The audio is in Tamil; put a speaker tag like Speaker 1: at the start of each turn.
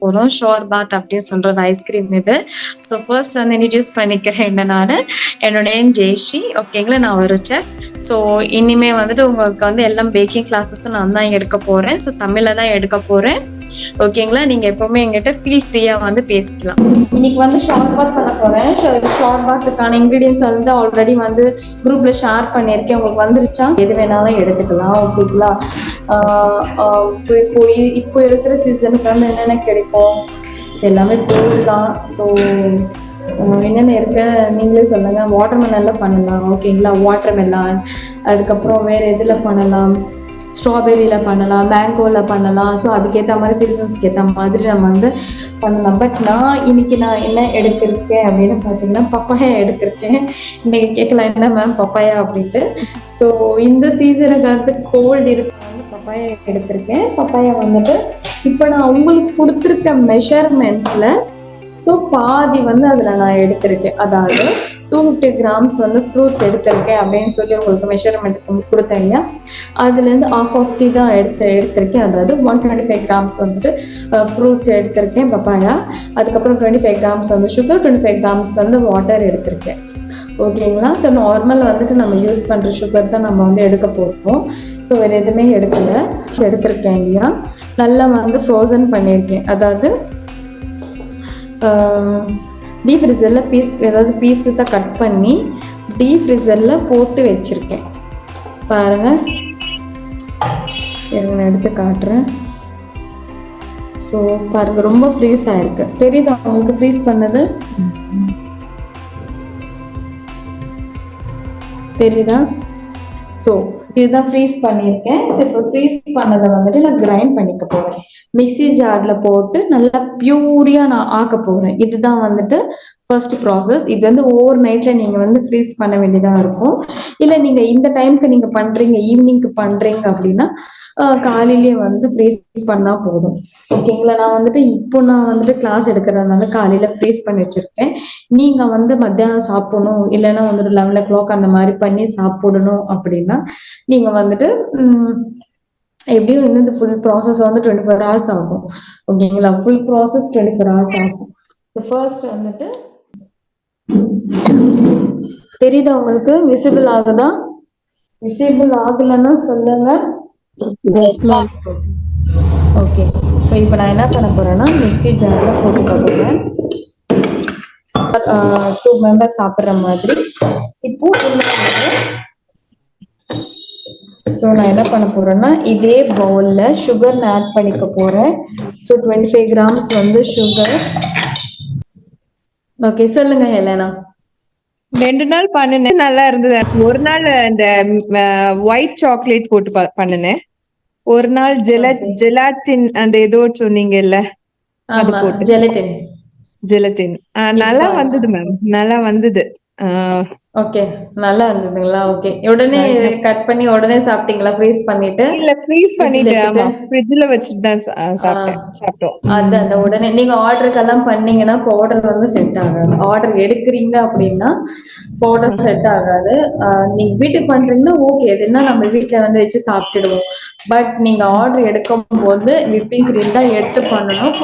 Speaker 1: போறோம். ஷோர் பாத் அப்படின்னு சொல்ற ஒரு ஐஸ்கிரீம் இது. ஸோ ஃபர்ஸ்ட் வந்து இன்ட்ரடியூஸ் பண்ணிக்கிறேன் என்ன நானு. என்னோட நேம் ஜெயஸ்ரீ. ஓகேங்களா, நான் ஒரு செஃப். ஸோ இனிமே வந்துட்டு உங்களுக்கு வந்து எல்லாம் பேக்கிங் கிளாஸஸும் நான் தான் எடுக்க போறேன். ஸோ தமிழ்ல தான் எடுக்க போறேன். ஓகேங்களா, நீங்க எப்பவுமே எங்கிட்ட ஃபீல் ஃப்ரீயா வந்து பேசிக்கலாம். இன்னைக்கு வந்து ஷோர் பாத் பண்ண போறேன். ஷோர் பாத்துக்கான இன்கிரீடியன்ஸ் வந்து ஆல்ரெடி வந்து குரூப்ல ஷேர் பண்ணியிருக்கேன். உங்களுக்கு வந்துருச்சா? எது வேணாலும் எடுத்துக்கலாம். ஓகேங்களா. இப்போ இருக்கிற சீசனுக்கு வந்து என்னென்ன கிடைக்கும் எல்லாமே போடலாம். ஸோ என்னென்ன இருக்கு நீங்களே சொல்லுங்க. வாட்டர்மெலன்ல பண்ணலாம். ஓகேங்களா, வாட்டர்மெலான். அதுக்கப்புறம் வேற எதுல பண்ணலாம்? ஸ்ட்ராபெரியில பண்ணலாம், மேங்கோவில் பண்ணலாம். ஸோ அதுக்கேற்ற மாதிரி சீசன்ஸ்க்கு ஏற்ற மாதிரி நம்ம வந்து பண்ணலாம். பட் இன்னைக்கு நான் என்ன எடுத்திருக்கேன் அப்படின்னு பார்த்தீங்கன்னா பப்பாயா எடுத்திருக்கேன். இன்னைக்கு கேட்கலாம் என்ன மேம் பப்பாயா அப்படின்ட்டு. ஸோ இந்த சீசனுக்கு வந்து கோல்டு இருக்கு, பப்பாயா எடுத்திருக்கேன். பப்பாயா வந்துட்டு இப்போ நான் உங்களுக்கு கொடுத்துருக்க மெஷர்மெண்ட்ல ஸோ பாதி வந்து அதில் நான் எடுத்திருக்கேன். அதாவது 250 grams வந்து ஃப்ரூட்ஸ் எடுத்திருக்கேன் அப்படின்னு சொல்லி உங்களுக்கு மெஷர்மெண்ட் கொடுத்தேன் இல்லையா, அதுலேருந்து ஆஃப் தான் எடுத்திருக்கேன். அதாவது 125 grams வந்துட்டு ஃப்ரூட்ஸ் எடுத்திருக்கேன் பப்பாயா. அதுக்கப்புறம் 25 grams வந்து சுகர், 25 grams வந்து வாட்டர் எடுத்திருக்கேன். ஓகேங்களா. ஸோ நார்மல் வந்துட்டு நம்ம யூஸ் பண்ணுற சுகர் தான் நம்ம வந்து எடுக்க போகிறோம். ஸோ வேறு எதுவுமே எடுத்திருக்கேன் இல்லையா. நல்லா வந்து ஃப்ரோசன் பண்ணியிருக்கேன். அதாவது டீப் ஃப்ரிட்ஜரில் பீசஸாக கட் பண்ணி டீப் ஃப்ரிட்ஜரில் போட்டு வச்சுருக்கேன். பாருங்கள், நான் எடுத்து காட்டுறேன். ஸோ பாருங்கள், ரொம்ப ஃப்ரீஸ் ஆகிருக்கு. தெரியுதா உங்களுக்கு ஃப்ரீஸ் பண்ணது? தெரியுதா? ஸோ இதுதான் ஃப்ரீஸ் பண்ணியிருக்கேன். ஸோ இப்போ ஃப்ரீஸ் பண்ணதை வந்துட்டு நான் கிரைண்ட் பண்ணிக்க போகிறேன். மிக்சி ஜாரில் போட்டு நல்லா பியூரியாக நான் ஆக்க போகிறேன். இதுதான் வந்துட்டு ஃபர்ஸ்ட் ப்ராசஸ். இது வந்து ஓவர் நைட்டில் நீங்கள் வந்து ஃப்ரீஸ் பண்ண வேண்டியதாக இருக்கும். இல்லை நீங்கள் இந்த டைமுக்கு நீங்கள் பண்ணுறீங்க, ஈவினிங்க்கு பண்ணுறீங்க அப்படின்னா காலையிலேயே வந்து ஃப்ரீஸ் பண்ணால் போதும். ஓகேங்களா. நான் வந்துட்டு கிளாஸ் எடுக்கிறதுனால காலையில் ஃப்ரீஸ் பண்ணி வச்சுருக்கேன். நீங்கள் வந்து மத்தியானம் சாப்பிடணும், இல்லைன்னா வந்துட்டு 11 o'clock அந்த மாதிரி பண்ணி சாப்பிடணும் அப்படின்னா நீங்கள் வந்துட்டு எப்படியும் இந்த ஃபுல் ப்ராசஸ் வந்து 24 hours ஆகும். ஓகேங்களா. ஃபுல் ப்ராசஸ் 24 hours ஆகும். ஃபர்ஸ்ட் வந்துட்டு தெரியுதா உங்களுக்கு? விசிபிள் ஆகுதா? விசிபிள் ஆகலைன்னா சொல்லுங்க. ஓகே. ஸோ இப்போ நான் என்ன பண்ண போறேன்னா மிக்சி ஜாரில் போட்டுக்க போகிறேன். 2 members சாப்பிட்ற மாதிரி. இப்போ ஸோ நான் என்ன பண்ண போறேன்னா இதே பவுல்ல சுகர் ஆட் பண்ணிக்க போறேன். ஸோ 25 grams வந்து சுகர். ஓகே, சொல்லுங்க ஹெலனா.
Speaker 2: 2 நாள் பண்ணினேன், நல்லா இருந்தது. ஒரு நாள் இந்த ஒயிட் சாக்லேட் போட்டு பண்ணினேன். ஒரு நாள் ஜெலாட்டின் அந்த ஏதோ சொன்னீங்கல்ல, அது போட்டு ஜெலட்டின் நல்லா வந்தது மேம், நல்லா வந்தது.
Speaker 1: ஓகே, நல்லா இருந்ததுங்களா? ஓகே. உடனே கட் பண்ணி உடனே சாப்பிட்டீங்களா? ஃப்ரீஸ் பண்ணிட்டு?
Speaker 2: இல்ல, ஃப்ரீஸ் பண்ணிட்டு ஆமா ஃப்ரிட்ஜ்ல வச்சிட்டு தான் சாப்பிட்டோம்.
Speaker 1: அந்த உடனே நீங்க ஆர்டருக்கெல்லாம் பண்ணீங்கன்னா பவுடர் வந்து செட் ஆகாது. ஆர்டர் எடுக்கிறீங்க அப்படின்னா பவுடர் செட் ஆகாது. நீங்க வீட்டுக்கு பண்றீங்கன்னா ஓகே, எதுனா நம்ம வீட்டுல வந்து வச்சு சாப்பிட்டுடுவோம். பட் நீங்க ஆர்டர் எடுக்கும் போது விப்பிங் கிரீம் தான் எடுத்து பண்ணணும்.